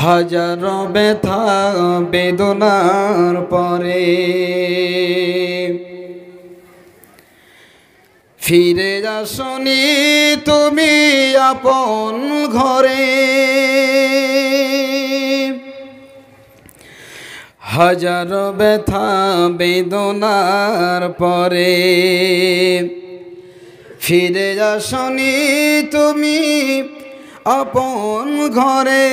হাজারো ব্যথা বেদনার পরে ফিরে আসনি তুমি আপন ঘরে। হাজারো ব্যথা বেদনার পরে ফিরে আসনি তুমি আপন ঘরে।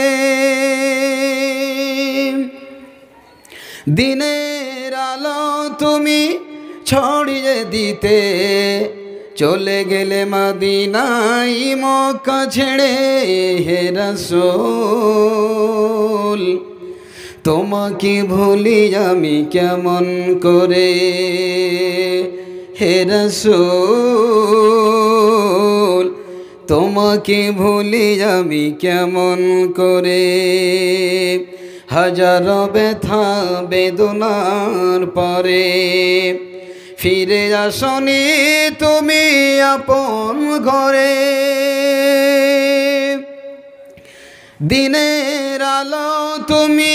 দিনের আলো তুমি ছড়িয়ে দিতে চলে গেলে মদিনায় মক্কা ছেড়ে। হে রাসূল তোমাকে ভুলি আমি কেমন করে। হে রাসূল তোমাকে ভুলি আমি কেমন করে। হাজারো ব্যথা বেদনার পরে ফিরে আসনি তুমি আপন ঘরে। দিনের আলো তুমি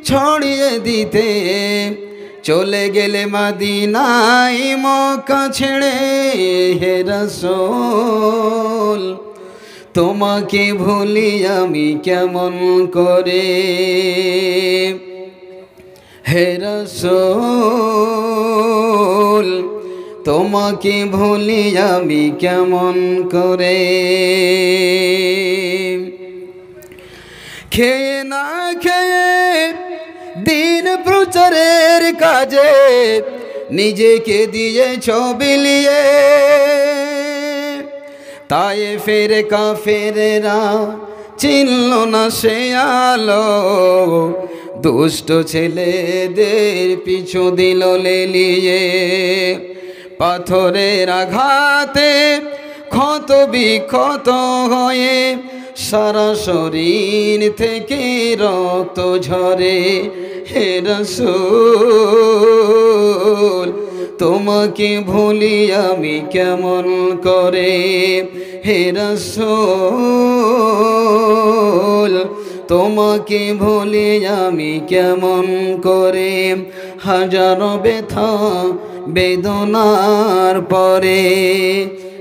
ছড়িয়ে দিতে চলে গেলে মদিনায় মক্কা ছেড়ে। হে রাসূল তোমাকে ভুলি আমি কেমন করে। হে রাসূল তোমাকে ভুলি আমি কেমন করে। খেয়ে না খেয়ে দিন প্রচারের কাজে নিজেকে দিয়েছ বিলিয়ে। তায়েফের কাফেরেরা চিনল না সে আলো, দুষ্ট ছেলেদের পিছু দিল লেলিয়ে। পাথরের আঘাতে ক্ষত বিক্ষত হয়ে সারা শরীর থেকে রক্ত ঝরে। হে রাসূল তোমাকে ভুলি আমি কেমন করে। হে রাসূল তোমাকে ভুলি আমি কেমন করে। হাজারো ব্যথা বেদনার পরে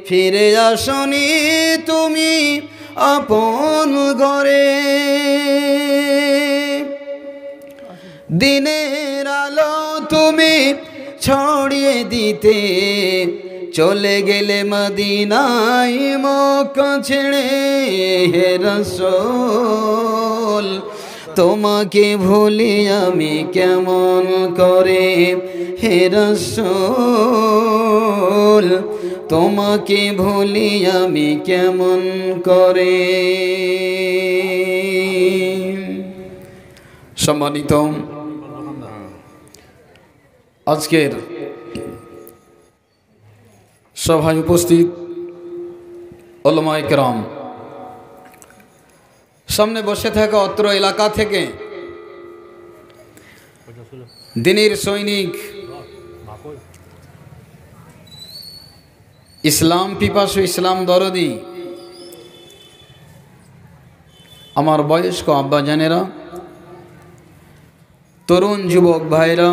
ফিরে আসনি তুমি আপন ঘরে। দিনের আলো তুমি ছড়িয়ে দিতে চলে গেলে মদিনায় মক্কা ছেড়ে। হে রাসূল তোমাকে ভুলি আমি কেমন করে। হে রাসূল তোমাকে ভুলি আমি কেমন করে। সম্মানিত আজকের সভায় উপস্থিত উলামায়ে কেরাম, সামনে বসে থাকা অত্র এলাকা থেকে দিনের সৈনিক, ইসলাম পিপাসু, ইসলাম দরদি আমার বয়স্ক আব্বাজানেরা, তরুণ যুবক ভাইরা,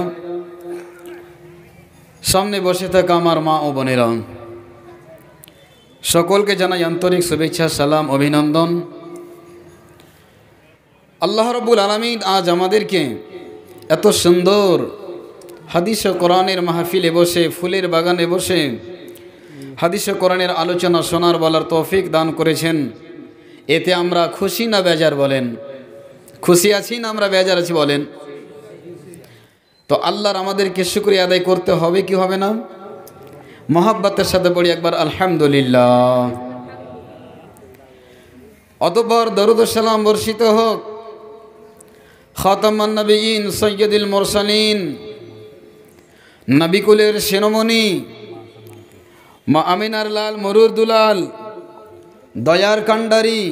সামনে বসে থাকা আমার মা ও বোনেরা, সকলকে জানাই আন্তরিক শুভেচ্ছা, সালাম, অভিনন্দন। আল্লাহ রাব্বুল আলামিন আজ আমাদেরকে এত সুন্দর হাদিস ও কোরআনের মাহফিলে বসে, ফুলের বাগানে বসে হাদিস ও কোরআনের আলোচনা শোনার বলার তৌফিক দান করেছেন। এতে আমরা খুশি না বেজার বলেন? খুশি আছি না আমরা বেজার আছি বলেন? তো আল্লাহর আমাদেরকে শুকরিয়া আদায় করতে হবে কি হবে না? মহাব্বতের সাথে পড়ি একবার আলহামদুলিল্লাহ। অতঃপর দরুদ ও সালাম বর্ষিত হোক খাতামান নবিয়্যিন সৈয়দুল মুরসালিন, নবিকুলের শিরোমণি মা আমিনার লাল মরুর দুলাল, দয়ার কান্ডারি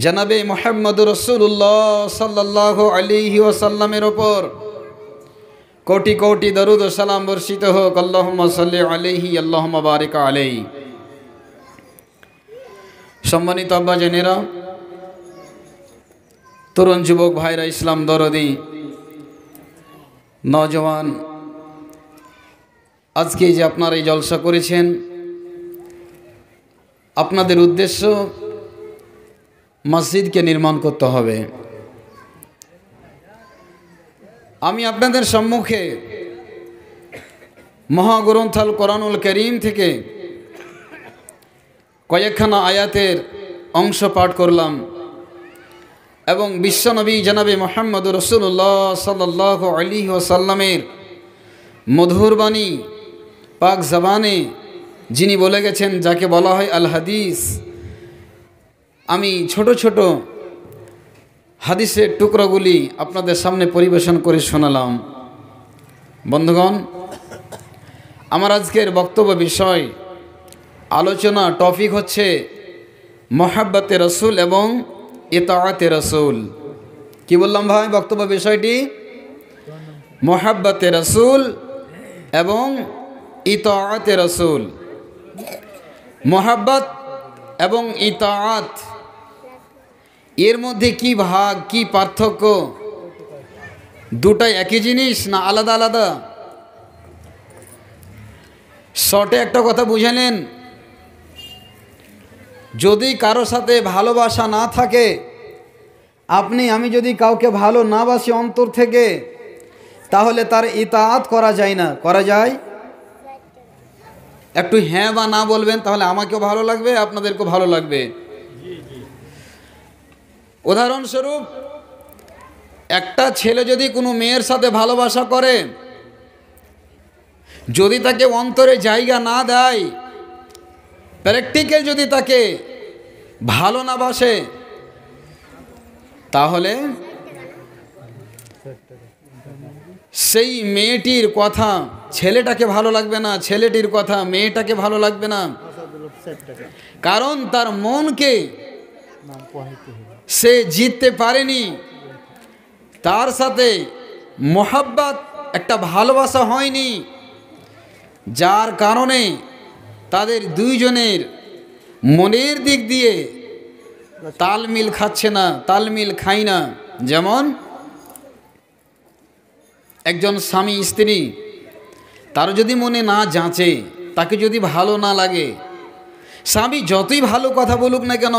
জনাবে মুহাম্মদুর রাসূলুল্লাহ সাল্লাল্লাহু আলাইহি ওয়াসাল্লামের ওপর কোটি কোটি দরুদ ও সালাম বর্ষিত হোক। আল্লাহুম্মা সাল্লি আলাইহি আল্লাহুম্মা বারিক আলাইহি। সম্মানিত আব্বাজানেরা, তরুণ যুবক ভাইরা, ইসলাম দরদি নওজওয়ান, আজকে যে আপনারা এই জলসা করেছেন, আপনাদের উদ্দেশ্য মসজিদকে নির্মাণ করতে হবে। আমি আপনাদের সম্মুখে মহাগ্রন্থ আল কোরআনুল কারীম থেকে কয়েকখানা আয়াতের অংশ পাঠ করলাম এবং বিশ্বনবী জনাবে মুহাম্মদ রাসূলুল্লাহ সাল্লাল্লাহু আলাইহি ওয়াসাল্লামের মধুর বাণী পাক জবানে যিনি বলে গেছেন, যাকে বলা হয় আল হাদিস, আমি ছোট ছোট হাদিসের টুকরোগুলি আপনাদের সামনে পরিবেশন করে শোনালাম। বন্ধুগণ, আমার আজকের বক্তব্য বিষয়, আলোচনা টপিক হচ্ছে মহাব্বতে রসুল এবং ইতাআতে রসুল। কি বললাম ভাই? বক্তব্য বিষয়টি মহাব্বতে রসুল এবং ইতাআতে রসুল। মহাব্বত এবং ইতাআত, এর মধ্যে কি ভাগ, কি পার্থক্য? দুটাই একই জিনিস না আলাদা আলাদা? শর্টে একটা কথা বুঝে নেন, যদি কারো সাথে ভালোবাসা না থাকে, আমি যদি কাউকে ভালো না বাসি অন্তর থেকে, তাহলে তার ইতাআত করা যায় না। করা যায়? একটু হ্যাঁ বা না বলবেন, তাহলে আমাকেও ভালো লাগবে, আপনাদেরকেও ভালো লাগবে। উদাহরণস্বরূপ, একটা ছেলে যদি কোনো মেয়ের সাথে ভালোবাসা করে, যদি তাকে অন্তরে জায়গা না দেয়, প্র্যাকটিক্যাল যদি তাকে ভালো না বাসে, তাহলে সেই মেয়েটির কথা ছেলেটাকে ভালো লাগবে না, ছেলেটির কথা মেয়েটাকে ভালো লাগবে না। কারণ তার মনকে সে জিততে পারেনি, তার সাথে মোহাব্বত, একটা ভালোবাসা হয়নি, যার কারণে তাদের দুইজনের মনের দিক দিয়ে তালমিল খাচ্ছে না, তালমিল খায় না। যেমন একজন স্বামী স্ত্রী, তার যদি মনে না জাঁচে, তাকে যদি ভালো না লাগে, স্বামী যতই ভালো কথা বলুক না কেন,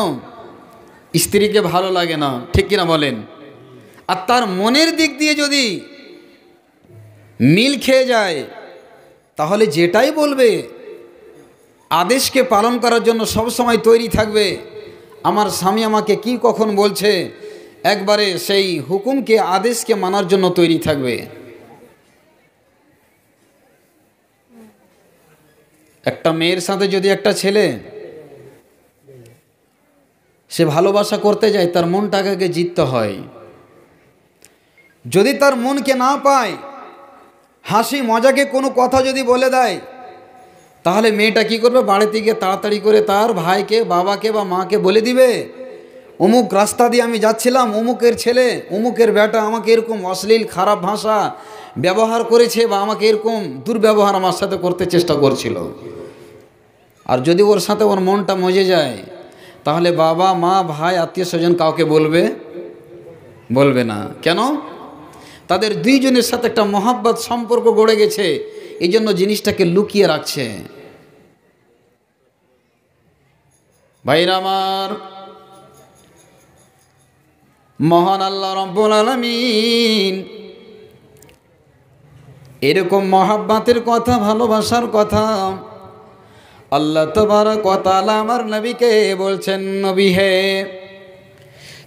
স্ত্রীকে ভালো লাগে না, ঠিক কিনা বলেন? আর তার মনের দিক দিয়ে যদি মিল খেয়ে যায়, তাহলে যেটাই বলবে আদেশকে পালন করার জন্য সব সময় তৈরি থাকবে। আমার স্বামী আমাকে কি কখন বলছে, একবারে সেই হুকুমকে, আদেশকে মানার জন্য তৈরি থাকবে। একটা মেয়ের সাথে যদি একটা ছেলে সে ভালোবাসা করতে যায়, তার মনটাকে জিততে হয়। যদি তার মনকে না পায়, হাসি মজাকে কোনো কথা যদি বলে দেয়, তাহলে মেয়েটা কি করবে? বাড়িতে গিয়ে তাড়াতাড়ি করে তার ভাইকে, বাবাকে বা মাকে বলে দিবে, অমুক রাস্তা দিয়ে আমি যাচ্ছিলাম, অমুকের ছেলে, অমুকের বেটা আমাকে এরকম অশ্লীল খারাপ ভাষা ব্যবহার করেছে, বা আমাকে এরকম দুর্ব্যবহার আমার সাথে করতে চেষ্টা করছিল। আর যদি ওর সাথে ওর মনটা মজে যায়, তাহলে বাবা, মা, ভাই, আত্মীয় স্বজন কাউকে বলবে না। কেন? তাদের দুইজনের সাথে একটা মহাব্বত সম্পর্ক গড়ে গেছে, এই জন্য জিনিসটাকে লুকিয়ে রাখছে। ভাইরা আমার, মহান আল্লাহ রাব্বুল আলামিন এরকম মহাব্বতের কথা, ভালোবাসার কথা আল্লাহ তাবারক ওয়া তাআলা আমার নবীকে বলছেন, নবী হে,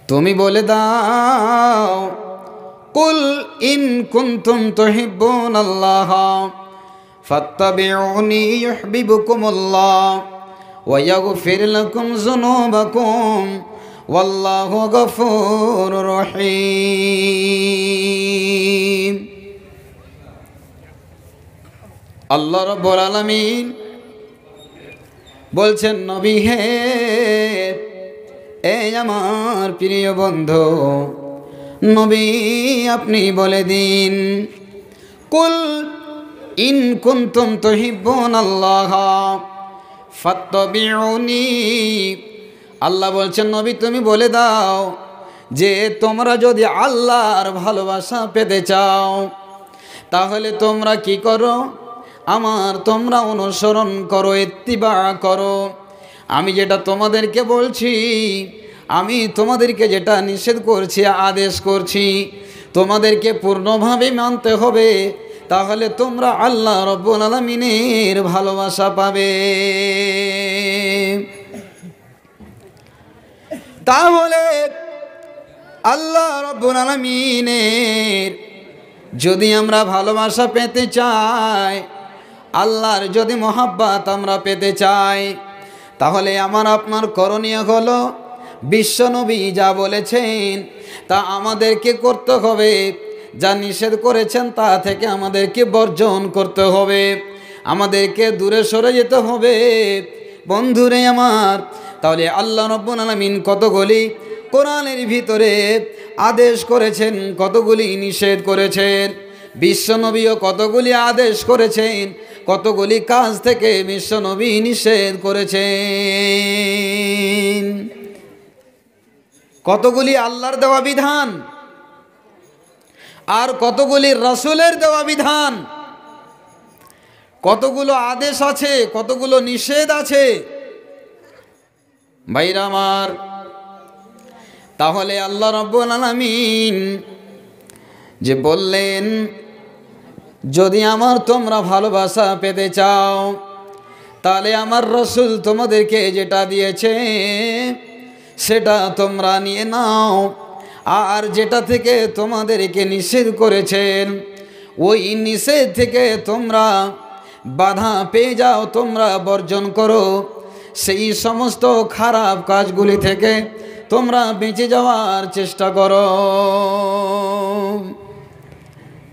তুমি বলে দাও, কুল ইন কুনতুম তুহিব্বুনাল্লাহ ফাত্তাবিউনি ইউহিব্বুকুমুল্লাহ ওয়া ইয়াগফির লাকুম যুনুবাকুম ওয়াল্লাহু গফুরুর রহিম। আল্লাহ রাব্বুল আলামিন বলছেন, নবী হে, এই আমার প্রিয় বন্ধু নবী, আপনি বলে দিন, কুল ইন কুনতুম তুহিব্বুনাল্লাহ ফাত্তাবিউনি। আল্লাহ বলছেন, নবী তুমি বলে দাও, যে তোমরা যদি আল্লাহর ভালোবাসা পেতে চাও তাহলে তোমরা কি করো, তোমরা অনুসরণ করো, ইত্তিবা করো। আমি যেটা তোমাদেরকে বলছি, আমি তোমাদেরকে যেটা নিষেধ করছি, আদেশ করছি, তোমাদেরকে পূর্ণভাবে মানতে হবে। তাহলে তোমরা আল্লাহ রব্বুল আলামিনের ভালোবাসা পাবে। তাহলে আল্লাহ রব্বুল আলামিনের যদি আমরা ভালোবাসা পেতে চাই, আল্লাহর যদি মহাব্বত আমরা পেতে চাই, তাহলে আমার আপনার করণীয় হলো বিশ্বনবী যা বলেছেন তা আমাদেরকে করতে হবে, যা নিষেধ করেছেন তা থেকে আমাদেরকে বর্জন করতে হবে, আমাদেরকে দূরে সরে যেতে হবে। বন্ধুরে আমার, তাহলে আল্লাহ রাব্বুল আলামিন কতগুলি কোরআনের ভিতরে আদেশ করেছেন, কতগুলি নিষেধ করেছেন। বিশ্বনবীও কতগুলি আদেশ করেছেন, কতগুলি কাজ থেকে বিশ্বনবী নিষেধ করেছেন। কতগুলি আল্লাহর দেওয়া বিধান আর কতগুলি রাসূলের দেওয়া বিধান, কতগুলো আদেশ আছে, কতগুলো নিষেধ আছে। ভাইরা আমার, তাহলে আল্লাহ রাব্বুল আলামিন যে বললেন যদি তোমরা ভালোবাসা পেতে চাও তাহলে আমার রাসূল তোমাদেরকে যেটা দিয়েছে সেটা তোমরা নিয়ে নাও, আর যেটা থেকে তোমাদেরকে নিষেধ করেছেন ওই নিষেধ থেকে তোমরা বাধা পেয়ে যাও, তোমরা বর্জন করো। সেই সমস্ত খারাপ কাজগুলি থেকে তোমরা বেঁচে যাওয়ার চেষ্টা করো।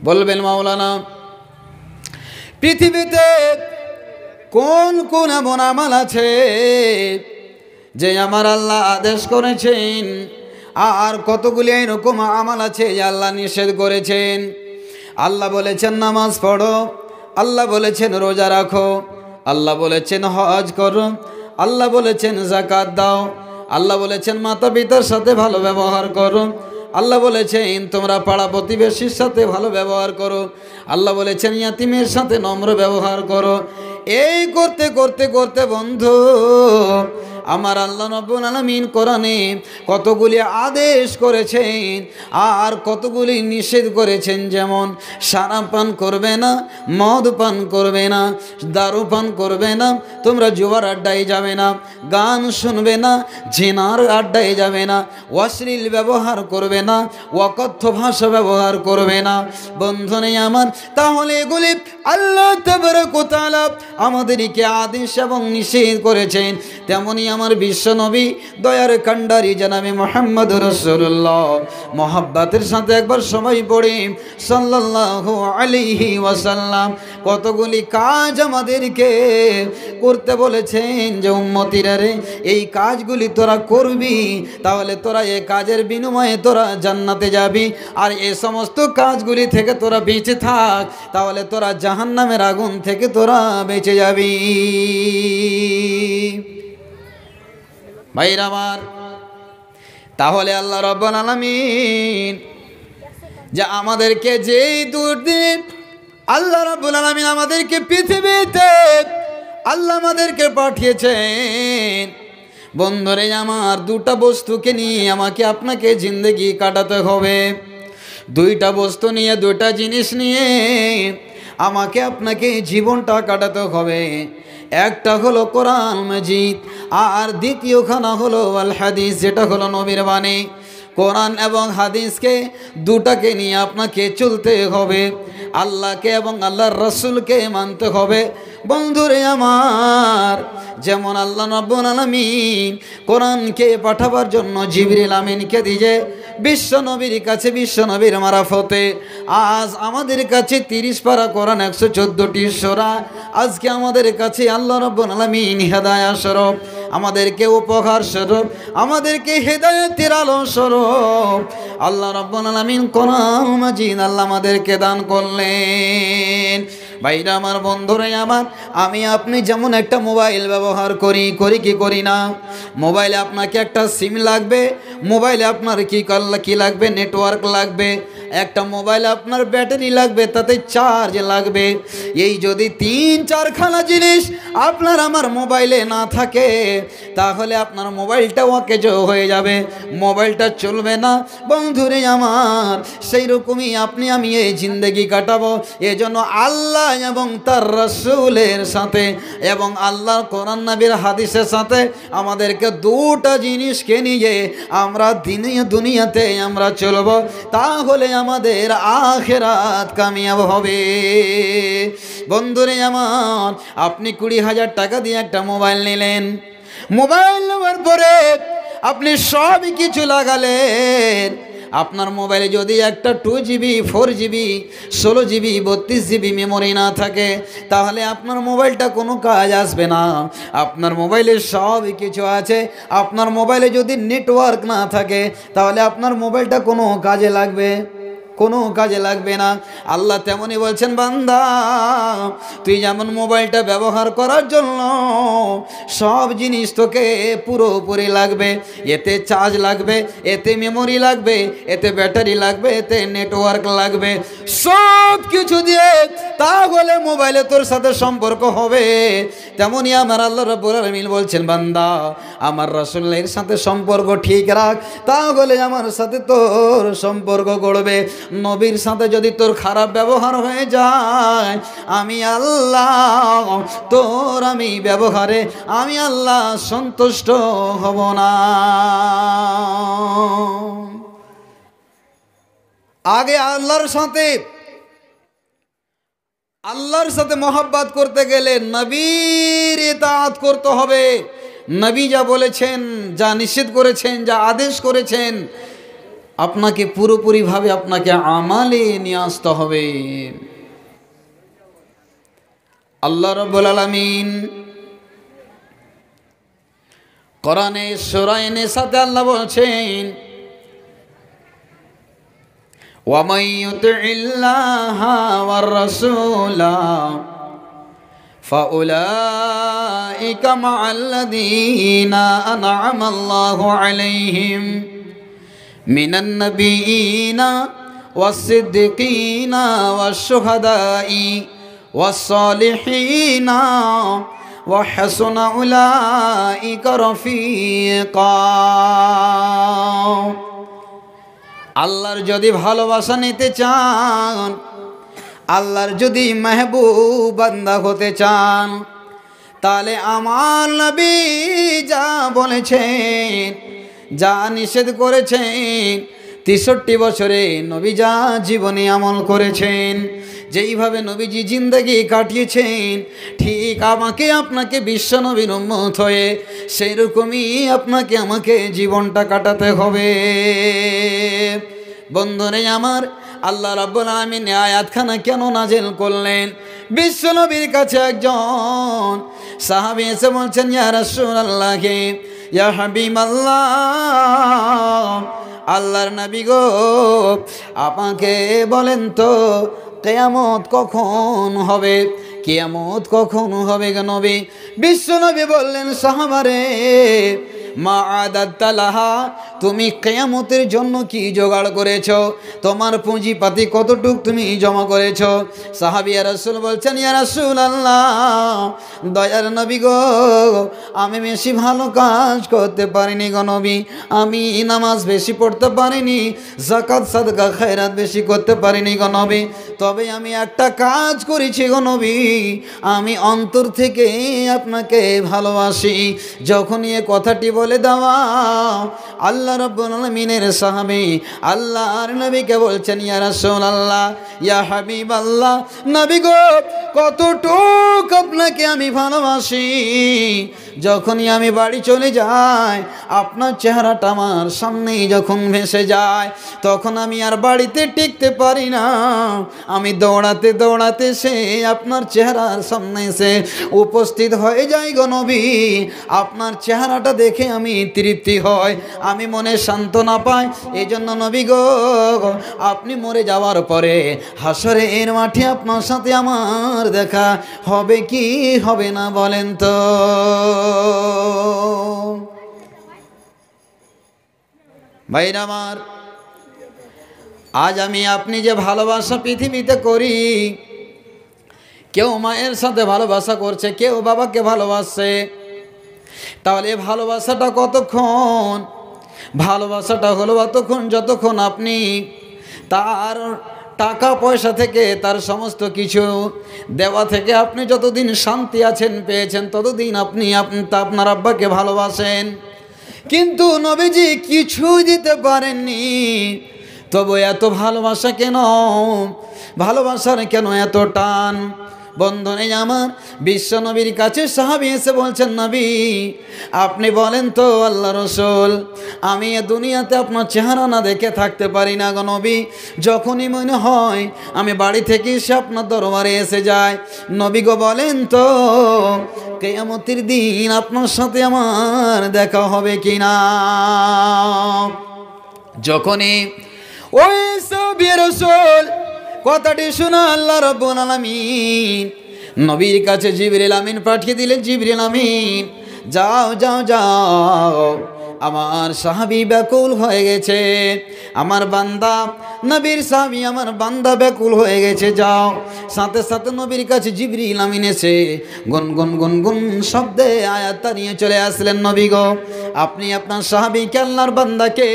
বলবেন মাওলানা, পৃথিবীতে কোন কোন এমন আমল আছে যে আমার আল্লাহ আদেশ করেছেন, আর কতগুলি এরকম আমল আছে যে আল্লাহ নিষেধ করেছেন। আল্লাহ বলেছেন নামাজ পড়ো, আল্লাহ বলেছেন রোজা রাখো, আল্লাহ বলেছেন হজ করো, আল্লাহ বলেছেন যাকাত দাও, আল্লাহ বলেছেন মাতা পিতার সাথে ভালো ব্যবহার করো, আল্লাহ বলেছেন তোমরা পাড়া প্রতিবেশীর সাথে ভালো ব্যবহার করো, আল্লাহ বলেছেন ইয়াতিমের সাথে নম্র ব্যবহার করো। এই করতে করতে করতে বন্ধু আমার আল্লাহ রাব্বুল আলামিন কোরআনে কতগুলি আদেশ করেছেন আর কতগুলি নিষেধ করেছেন। যেমন শরাব পান করবে না, মদ পান করবে না, দারু পান করবে না, তোমরা জুয়ার আড্ডায় যাবে না, গান শুনবে না, জিনার আড্ডায় যাবে না, অশ্লীল ব্যবহার করবে না, অকথ্য ভাষা ব্যবহার করবে না। বন্ধু নেই আমার, তাহলে এগুলি আল্লাহ তাবারক ওয়া তাআলা আমাদেরকে আদেশ এবং নিষেধ করেছেন। তেমনি আমার বিশ্বনবী দয়ার কান্ডারি জনাবে মুহাম্মদ রাসূলুল্লাহ মহব্বতের সাথে একবার সবাই পড়ে সাল্লাল্লাহু আলাইহি ওয়াসাল্লাম কতগুলি কাজ আমাদেরকে করতে বলেছেন যে উম্মতিরা রে, এই কাজগুলি তোরা করবি, তাহলে তোরা এই কাজের বিনিময়ে তোরা জান্নাতে যাবি। আর এই সমস্ত কাজগুলি থেকে তোরা বেঁচে থাক, তাহলে তোরা জাহান্নামের আগুন থেকে তোরা বেঁচে যাবি। ভাইরা আমার, তাহলে আল্লাহ রাব্বুল আলামিন যে আমাদেরকে যেই দুর্দিন আল্লাহ রাব্বুল আলামিন আমাদেরকে পৃথিবীতে আল্লাহ আমাদেরকে পাঠিয়েছেন। বন্ধুরে আমার, দুটা বস্তুকে নিয়ে আমাকে আপনাকে জিন্দেগি কাটাতে হবে। দুইটা বস্তু নিয়ে, দুইটা জিনিস নিয়ে আমাকে আপনাকে জীবনটা কাটাতে হবে। একটা হলো কোরআন মাজিদ, আর দ্বিতীয়খানা হলো আল হাদিস, যেটা হলো নবীর বাণী। কোরআন এবং হাদিসকে দুটাকে নিয়ে আপনাকে চলতে হবে, আল্লাহকে এবং আল্লাহর রাসূলকে মানতে হবে। বন্ধুরে আমার, যেমন আল্লাহ রাব্বুল আলামিন কোরআনকে পাঠাবার জন্য জিবরিল আমিনকে দিয়ে বিশ্বনবীর কাছে, বিশ্বনবীর মারফতে আজ আমাদের কাছে 30 পারা কোরআন, 114টি সূরা আজকে আমাদের কাছে আল্লাহ রাব্বুল আলামিন হেদায়াত স্বরূপ আমাদেরকে উপহার স্বরূপ, আমাদেরকে হেদায়েতের আলো স্বরূপ আল্লাহ রাব্বুল আলামিন কোরআন মাজিদ আল্লাহ আমাদেরকে দান করলেন। ভাইরা আমার, বন্ধুরা আমার, আমি আপনি যেমন একটা মোবাইল ব্যবহার করি কি করি না? মোবাইলে আপনাকে একটা সিম লাগবে, মোবাইলে আপনার কি লাগবে? নেটওয়ার্ক লাগবে, একটা মোবাইলে আপনার ব্যাটারি লাগবে, তাতে চার্জ লাগবে। এই যদি 3-4খানা জিনিস আপনার আমার মোবাইলে না থাকে, তাহলে আপনার মোবাইলটা অকেজো হয়ে যাবে, মোবাইলটা চলবে না। বন্ধুরে আমার, সেই রকমই আপনি আমি এই জিন্দেগি কাটাবো। এজন্য আল্লাহ এবং তার রাসূলের সাথে এবং আল্লাহর কোরআন নবীর হাদিসের সাথে আমাদেরকে দুটো জিনিসকে নিয়ে আমরা দুনিয়াতে আমরা চলবো, তাহলে আমাদের আখিরাত কামিয়াব হবে। বন্ধুরে আমার, আপনি 20,000 টাকা দিয়ে একটা মোবাইল নিলেন, মোবাইল নেওয়ার পরে আপনি সব কিছু লাগালেন। আপনার মোবাইলে যদি একটা 2GB 4GB 16GB 32GB memory না থাকে, তাহলে আপনার মোবাইলটা কোনো কাজ আসবে না। আপনার মোবাইলে সব কিছু আছে, আপনার মোবাইলে যদি নেটওয়ার্ক না থাকে, তাহলে আপনার মোবাইলটা কোনো কাজে লাগবে না। আল্লাহ তেমনই বলছেন, বান্দা তুই যেমন মোবাইলটা ব্যবহার করার জন্য সব জিনিস তোকে পুরোপুরি লাগবে, এতে চার্জ লাগবে, এতে মেমোরি লাগবে, এতে ব্যাটারি লাগবে, এতে নেটওয়ার্ক লাগবে, সব কিছু দিয়ে তাহলে মোবাইলে তোর সাথে সম্পর্ক হবে। তেমনই আমার আল্লাহ রাব্বুল আলামিন বলছেন, বান্দা আমার রাসূলের সাথে সম্পর্ক ঠিক রাখ, তাহলে আমার সাথে তোর সম্পর্ক গড়বে। নবীর সাথে যদি তোর খারাপ ব্যবহার হয়ে যায়, আমি আল্লাহ তোর আমি ব্যবহারে আমি আল্লাহ সন্তুষ্ট হব না। আগে আল্লাহর সাথে মহব্বত করতে গেলে নবীর ইতাআত করতে হবে। নবী যা বলেছেন, যা নিষেধ করেছেন, যা আদেশ করেছেন, আপনাকে পুরোপুরিভাবে আপনাকে আমালে নিয়ে আসতে হবে। আল্লাহ রাব্বুল আলামিন কোরআনে সূরা নিসাতে আল্লাহ বলছেন, ওয়ামান ইউতিইল্লাহা ওয়ার রাসূলা ফাউলাইকা মাআল্লাযীনা আন'আমাল্লাহু আলাইহিম মিনান নাবিয়িনা ওয়াস-সিদ্দিকিনা ওয়াশ-শুহাদাই ওয়াস-সালিহিনা ওয়া হাসুনা উলাইকা রফিকা। আল্লাহর যদি ভালোবাসা নিতে চান, আল্লাহর যদি মেহবুব বান্দা হতে চান, তাহলে আমার নবী যা বলেছেন, যা নিষেধ করেছেন, 63 বছরে নবী যা জীবনে আমল করেছেন, যেইভাবে নবীজি জিন্দেগি কাটিয়েছেন, ঠিক আমাকে আপনাকে বিশ্ব নবীর উম্মত হয়ে সেই রকমই আপনাকে আমাকে জীবনটা কাটাতে হবে। বন্ধুরে আমার, আল্লাহ রাব্বুল আলামিন আয়াতখানা কেন নাযিল করলেন? বিশ্ব নবীর কাছে একজন সাহাবী এসে বলছেন, ইয়া রাসূলুল্লাহ, ইয়া হাবিবাল্লাহ, আল্লাহর নবী গো, আমাকে বলেন তো কিয়ামত কখন হবে? কিয়ামত কখন হবে গো নবী? বিশ্ব নবী বললেন, সাহাবারে, মা আদাত্তা লাহা, তুমি কিয়ামতের জন্য কি জোগাড় করেছো? তোমার পুঁজিপাতি কতটুক তুমি জমা করেছো? সাহাবী ইয়া রাসূল বলছেন, ইয়া রাসূলুল্লাহ, দয়ার নবী গো, আমি বেশি ভালো কাজ করতে পারিনি গো নবী, আমি নামাজ বেশি পড়তে পারিনি, যাকাত সাদকা খায়রাত বেশি করতে পারিনি গো নবী, তবে আমি একটা কাজ করেছি গো নবী, আমি অন্তর থেকে আপনাকে ভালোবাসি। যখনই এ কথাটি বলে দেওয়া, আল্লাহ রাব্বুল আলামিনের সাহাবী আল্লাহর নবীকে বলছেন, ইয়া রাসূলুল্লাহ, ইয়া হাবিবাল্লাহ, নবী গো, কতটুক আপনাকে আমি ভালোবাসি যখনই আমি বাড়ি চলে যাই আপনার চেহারাটা আমার সামনেই যখন ভেসে যায় তখন আমি আর বাড়িতে টিকতে পারি না, আমি দৌড়াতে দৌড়াতে সে আপনার চেহারার সামনে এসে উপস্থিত হয়ে যাই গো নবী। আপনার চেহারাটা দেখে আমি তৃপ্তি হয়, আমি মনে সান্ত্বনা পাই। এই জন্য নবী গো, আপনি মরে যাওয়ার পরে হাসরের মাঠে আপনার সাথে আমার দেখা হবে কি হবে না বলেন তো? ভাইরা আমার, আজ আমি আপনি যে ভালোবাসা পৃথিবীতে করি, কেউ মায়ের সাথে ভালোবাসা করছে, কেউ বাবাকে ভালোবাসছে, তাহলে ভালোবাসাটা কতক্ষণ? ভালোবাসাটা হলো অতক্ষণ যতক্ষণ আপনি তার টাকা পয়সা থেকে, তার সমস্ত কিছু দেওয়া থেকে আপনি যতদিন শান্তি আছেন পেয়েছেন ততদিন আপনি আপনার আব্বাকে ভালোবাসেন। কিন্তু নবীজি কিছুই দিতে পারেননি, তবু এত ভালোবাসা কেন? ভালোবাসার কেন এত টান? বন্ধনে আমার বিশ্ব নবীর কাছে সাহাবী এসে বলছেন, নবী আপনি বলেন তো আল্লাহ রসুল, আমি এ দুনিয়াতে আপনার চেহারা না দেখে থাকতে পারি না গো নবী। যখনই মনে হয় আমি বাড়ি থেকে এসে আপনার দরবারে এসে যায়। নবী গো বলেন তো কিয়ামতের দিন আপনার সাথে আমার দেখা হবে কি না? যখনই ওই সাহাবী রাসূল কথাটি শুনে আল্লাহ রাব্বুল আলামিন নবীর কাছে জিবরিল আমিন পাঠিয়ে দিলেন। জিবরিল আমিন যাও যাও যাও, আমার সাহাবী ব্যাকুল হয়ে গেছে, আমার বান্দা নবীর সাহাবী আমার বান্দা ব্যাকুল হয়ে গেছে, যাও। সাথে সাথে নবীর কাছে জিবরিল আমিন এসে গুনগুন গুনগুন শব্দে আয়াত নিয়ে চলে আসলেন। নবী গো, আপনি আপনার সাহাবীকে আল্লাহর বান্দাকে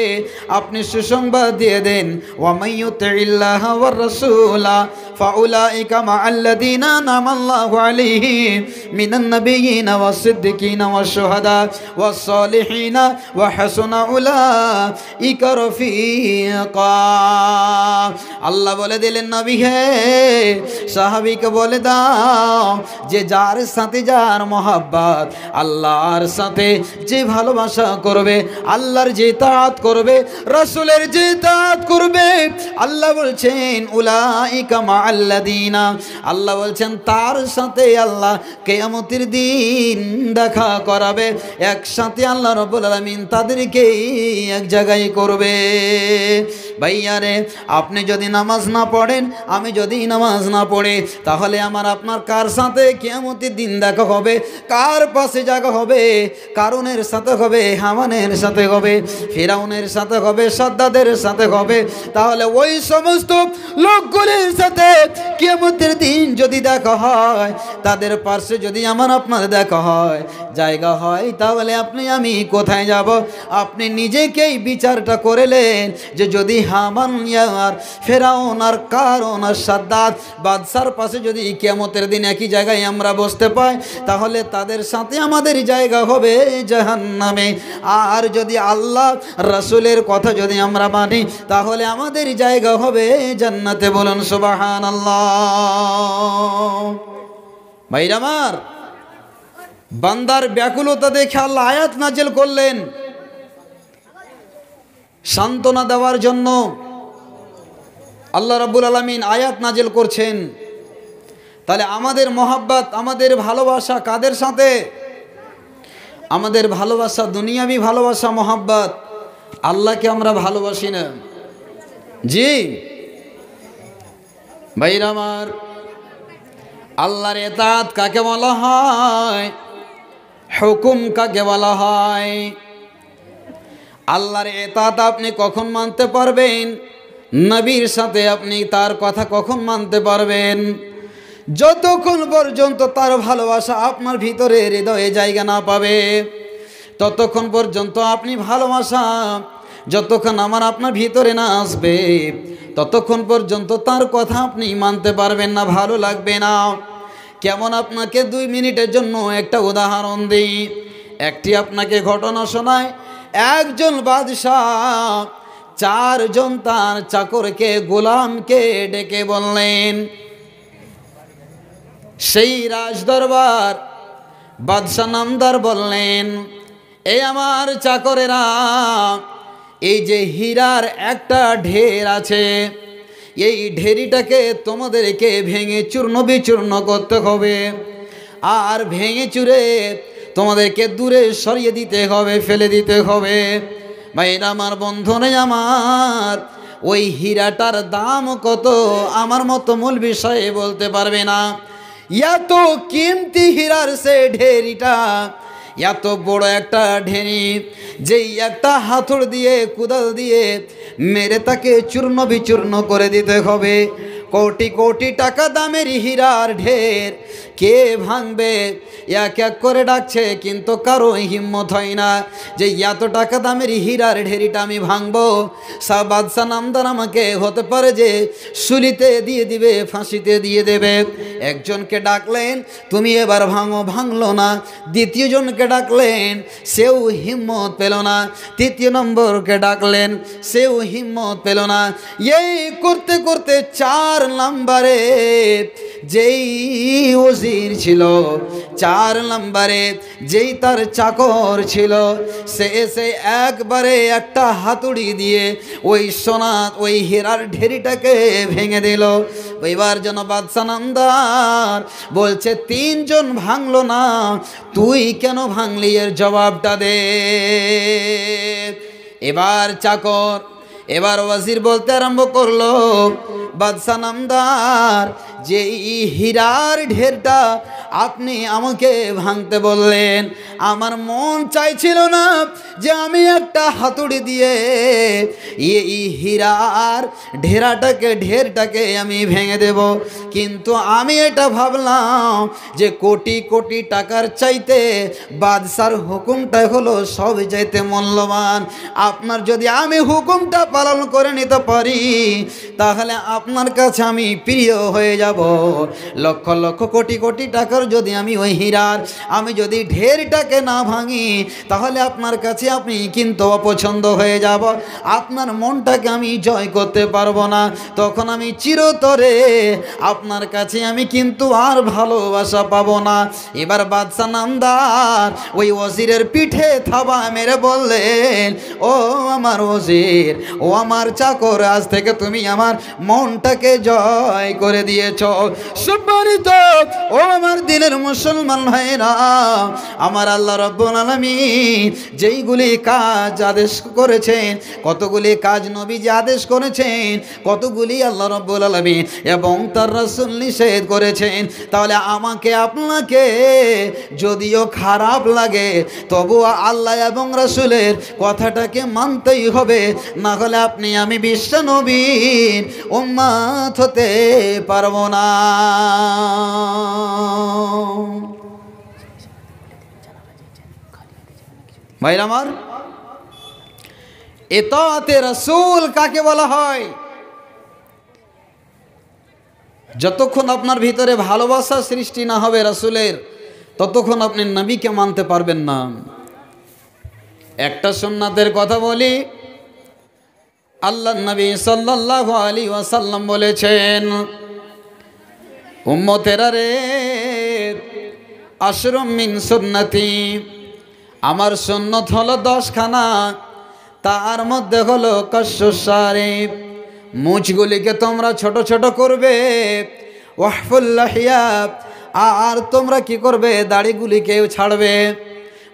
আপনি সুসংবাদ দিয়ে দেন, ওয়া মাইয়ুতিল্লাহ ওয়ার রাসূলা ফাউলাইকা মাআল্লাযীনা আনআমাল্লাহু আলাইহিম মিনান নাবিয়্যিনা ওয়াস সিদ্দিকিনা ওয়াশ শুহাদা ওয়াস সালিহিনা ওয়া হাসুনা উলাইকা রফিকা। আল্লাহ বলে দিলেন, নবী হে সাহাবীকে বলে দাও যে যার সাথে যার মহব্বত, আল্লাহর সাথে যে ভালোবাসা করবে, আল্লাহর যে ইতাআত করবে, রাসূলের যে ইতাআত করবে, আল্লাহ বলছেন উলাইকা মাআল্লাযীনা, আল্লাহ বলছেন তার সাথে আল্লাহ কিয়ামতের দিন দেখা করাবে, একসাথে আল্লাহ রাব্বুল আলামিন তাদেরকে এক জায়গায় করবে। ভাইয়ারে, আপনি যদি নামাজ না পড়েন, আমি যদি নামাজ না পড়ে, তাহলে আমার আপনার কার সাথে কিয়ামতের দিন দেখা হবে? কার পাশে জায়গা হবে? কারুনের সাথে হবে, হামানের সাথে হবে, ফিরাউনের সাথে হবে, সাদ্দাদের সাথে হবে। তাহলে ওই সমস্ত লোকগুলির সাথে কিয়ামতের দিন যদি দেখা হয়, তাদের পাশে যদি আমার আপনার দেখা হয়, জায়গা হয়, তাহলে আপনি আমি কোথায় যাব? আপনি নিজেকেই বিচারটা করেলেন যে যদি হামান আর ফেরাউন আর কারুন আর সাদ্দাত বাদশার পাশে যদি কিয়ামতের দিন একই জায়গায় আমরা বসতে পাই, তাহলে তাদের সাথে আমাদের জায়গা হবে জাহান্নামে। আর যদি আল্লাহ রাসূলের কথা যদি আমরা মানি, তাহলে আমাদের জায়গা হবে জান্নাতে। বলুন সুবহানাল্লাহ। ভাইরা আমার, বান্দার ব্যাকুলতা দেখে আল্লাহ আয়াত নাযিল করলেন সান্ত্বনা দেওয়ার জন্য। আল্লাহ রাব্বুল আলামিন আয়াত নাযিল করছেন। তাহলে আমাদের মহব্বত, আমাদের ভালোবাসা কাদের সাথে? আমাদের ভালোবাসা দুনিয়াবি ভালোবাসা, মহব্বত। আল্লাহকে আমরা ভালোবাসি না। জি ভাইরা আমার, আল্লাহর ইতাআত কাকে বলা হয়? হুকুম কাকে বলা হয়? আল্লাহর ইতাআত আপনি কখন মানতে পারবেন? নবীর সাথে আপনি তার কথা কখন মানতে পারবেন? যতক্ষণ পর্যন্ত তার ভালোবাসা আপনার ভিতরে হৃদয়ে জায়গা না পাবে, ততক্ষণ পর্যন্ত আপনি ভালোবাসা যতক্ষণ আমার আপনার ভিতরে না আসবে, ততক্ষণ পর্যন্ত তার কথা আপনি মানতে পারবেন না, ভালো লাগবে না। কেমন? আপনাকে 2 মিনিটের জন্য একটা উদাহরণ দিই, একটি আপনাকে ঘটনা শোনায়। একজন বাদশাহ 4 জন তার চাকরকে, গোলামকে ডেকে বললেন, সেই রাজদরবার বাদশাহ নামদার বললেন, এই আমার চাকরেরা, এই যে হীরার একটা ঢের আছে, এই ঢেরিটাকে তোমাদেরকে ভেঙে চূর্ণ বিচূর্ণ করতে হবে, আর ভেঙে চুরে তোমাদেরকে দূরে সরিয়ে দিতে হবে, ফেলে দিতে হবে। ভাইরা আমার, বন্ধনে আমার, ওই হীরাটার দাম কত আমার মতো মূল বিষয়ে বলতে পারবে না। এত কিমতি হীরার সে ঢেরিটা, এত বড় একটা ঢেরি, যেই একটা হাতুড় দিয়ে কুদাল দিয়ে মেরে তাকে চূর্ণ বিচূর্ণ করে দিতে হবে। কোটি কোটি টাকা দামের হীরার ঢের কে ভাঙবে? এক এক করে ডাকছে, কিন্তু কারো হিম্মত হয় না যে এত টাকা দামের হীরার ঢেরিটা আমি ভাঙবো। বাদশাহ নামদার আমাকে হতে পারে যে শুলিতে দিয়ে দিবে, ফাঁসিতে দিয়ে দেবে। একজনকে ডাকলেন, তুমি এবার ভাঙো, ভাঙলো না। দ্বিতীয় জনকে ডাকলেন, সেও হিম্মত পেল না। তৃতীয় নম্বরকে ডাকলেন, সেও হিম্মত পেল না। এই করতে করতে 4 নম্বরে যেই ওজির ছিল, 4 নম্বরে যেই তার চাকর ছিল, সে এসে একবারে একটা হাতুড়ি দিয়ে ওই সোনা, ওই হীরার ঢেরিটাকে ভেঙে দিল। এবার যেন বাদশাহ নামদার বলছে, 3 জন ভাঙলো না, তুই কেন ভাঙলি? এর জবাবটা দে। এবার চাকর, এবার ওয়াজির বলতে আরম্ভ করলো, বাদশাহ নামদার, যে হীরার ঢেরটা আপনি আমাকে ভাঙতে বললেন, আমার মন চাইছিল না যে আমি একটা হাতুড়ি দিয়ে এই হীরার ঢেরটাকে আমি ভেঙে দেব, কিন্তু আমি এটা ভাবলাম যে কোটি কোটি টাকার চাইতে বাদশার হুকুমটা হলো সব চাইতে মূল্যবান। আপনার যদি আমি হুকুমটা পালন করে নিতে পারি, তাহলে আপনার কাছে আমি প্রিয় হয়ে যাব। লক্ষ লক্ষ কোটি কোটি টাকার যদি আমি ওই হীরার আমি যদি ঢেরটাকে না ভাঙি, তাহলে আপনার কাছে আপনি কিন্তু অপছন্দ হয়ে যাব, আপনার মনটাকে আমি জয় করতে পারবো না। তখন আমি চিরতরে আপনার কাছে আমি কিন্তু আর ভালোবাসা পাবো না। এবার বাদশাহ নামদার ওই ওজিরের পিঠে থাবা মেরে বললেন, ও আমার ওজির, ও আমার চাকর, আজ থেকে তুমি আমার মনটাকে জয় করে দিয়েছ। সম্মানিত ও আমার দিনের মুসলমান ভাইরা, আমার আল্লাহ রাব্বুল আলামিন যেইগুলি কাজ আদেশ করেছেন, কতগুলি কাজ নবীজি আদেশ করেছেন, কতগুলি আল্লাহ রাব্বুল আলামিন এবং তার রাসূল নিষেধ করেছেন, তাহলে আমাকে আপনাকে যদিও খারাপ লাগে, তবুও আল্লাহ এবং রাসূলের কথাটাকে মানতেই হবে, না হলে আপনি আমি বিশ্ব নবীর উম্মত হতে পারবো না। ভাইরা আমার, ইতাআতে রাসূল কাকে বলা হয়? যতক্ষণ আপনার ভিতরে ভালোবাসা সৃষ্টি না হবে রাসূলের, ততক্ষণ আপনি নবীকে মানতে পারবেন না। একটা সুন্নাতের কথা বলি, আল্লাহর নবী সাল্লাল্লাহু আলাইহি ওয়াসাল্লাম বলেছেন, উম্মতেরা রে, আশরুম মিন সুন্নতি, আমার সুন্নত হলো 10খানা, তার মধ্যে হলো কাশশু শারিব, মুছগুলিকে তোমরা ছোট ছোট করবে, ওয়াহফুল লাহিয়া, আর তোমরা কি করবে? দাড়িগুলিকেও ছাড়বে।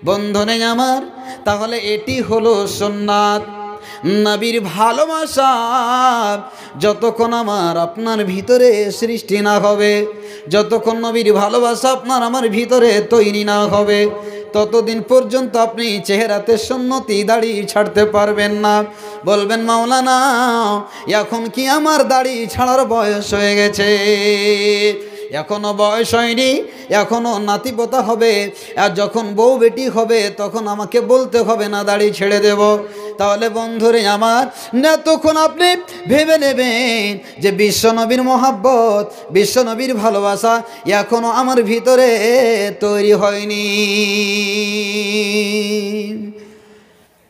বন্ধনে আমার, তাহলে এটি হলো সুন্নাত। নবীর ভালোবাসা যতক্ষণ আমার আপনার ভিতরে সৃষ্টি না হবে, যতক্ষণ নবীর ভালোবাসা আপনার আমার ভিতরে তৈরি না হবে, ততদিন পর্যন্ত আপনি চেহারাতে সুন্নতি দাড়ি ছাড়তে পারবেন না। বলবেন, মাওলানা এখন কি আমার দাড়ি ছাড়ার বয়স হয়ে গেছে? এখনো বয়স হয়নি, এখনো নাতিপোতা হবে, আর যখন বউ বেটি হবে তখন আমাকে বলতে হবে না দাড়ি ছেড়ে দেব। তাহলে বন্ধুরে আমার, না তখন আপনি ভেবে নেবেন যে বিশ্বনবীর মহাব্বত, বিশ্বনবীর ভালোবাসা এখনো আমার ভিতরে তৈরি হয়নি।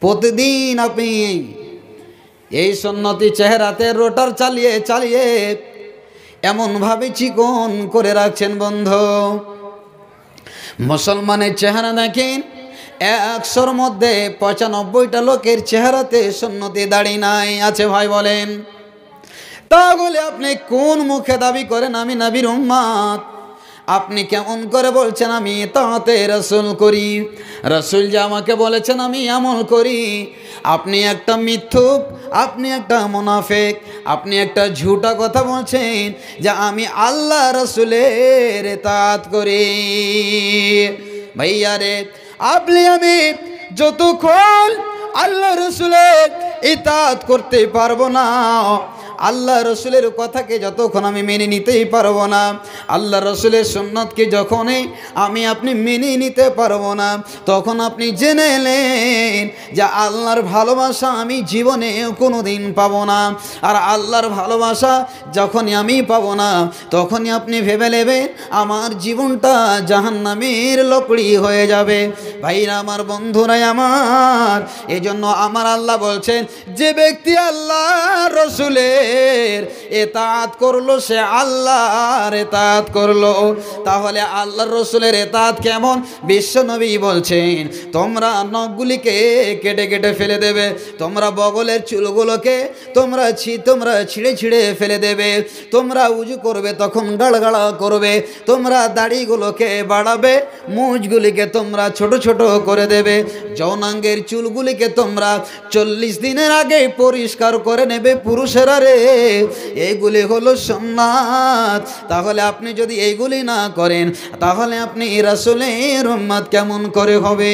প্রতিদিন আপনি এই সুন্নতি চেহারাতে রোটার চালিয়ে চালিয়ে এমনভাবে চিকন করে রাখছেন বন্ধু, মুসলমানের চেহারা দেখেন, 100-র মধ্যে 95টা লোকের চেহারাতে সুন্নতি দাড়ি নাই। আছে ভাই বলেন? তাহলে আপনি কোন মুখে দাবি করেন আমি নবীর উম্মত? আপনি কেমন করে বলছেন আমি ইতাআতে রাসূল করি? রাসূল যে আমাকে বলেছেন আমি আমল করি। আপনি একটা মিথ্যুক, আপনি একটা মুনাফিক, আপনি একটা ঝুটা কথা বলছেন যে আমি আল্লাহ রাসূলের ইতাআত করি। ভাইয়া রে, আপনি আমি যতক্ষণ আল্লাহ রাসূলের ইতাআত করতে পারবো না, আল্লাহ রসুলের কথাকে যতক্ষণ আমি মেনে নিতেই পারবো না, আল্লাহ রসুলের সুন্নতকে যখনই আমি আপনি মেনে নিতে পারবো না, তখন আপনি জেনে নেন যে আল্লাহর ভালোবাসা আমি জীবনে কোনো দিন পাবো না। আর আল্লাহর ভালোবাসা যখনই আমি পাবো না, তখনই আপনি ভেবে নেবেন আমার জীবনটা জাহান্নামের লকড়ি হয়ে যাবে। ভাইরা আমার, বন্ধুরাই আমার, এজন্য আমার আল্লাহ বলছেন যে ব্যক্তি আল্লাহ রসুলের ইতাআত করলো সে আল্লাহর ইতাআত করলো। তাহলে আল্লাহর রসুলের ইতাআত কেমন? বিশ্ব নবী বলছেন তোমরা নখগুলিকে কেটে কেটে ফেলে দেবে, তোমরা বগলের চুলগুলোকে তোমরা ছিঁড়ে ছিঁড়ে ফেলে দেবে, তোমরা উজু করবে তখন গাড়গাড়া করবে, তোমরা দাড়িগুলোকে বাড়াবে, মুছগুলিকে তোমরা ছোট ছোট করে দেবে, যৌনাঙ্গের চুলগুলিকে তোমরা 40 দিনের আগে পরিষ্কার করে নেবে। পুরুষেরা রে, এইগুলি হলো সুন্নাত। তাহলে আপনি যদি এইগুলি না করেন, তাহলে আপনি রাসূলের উম্মত কেমন করে হবে?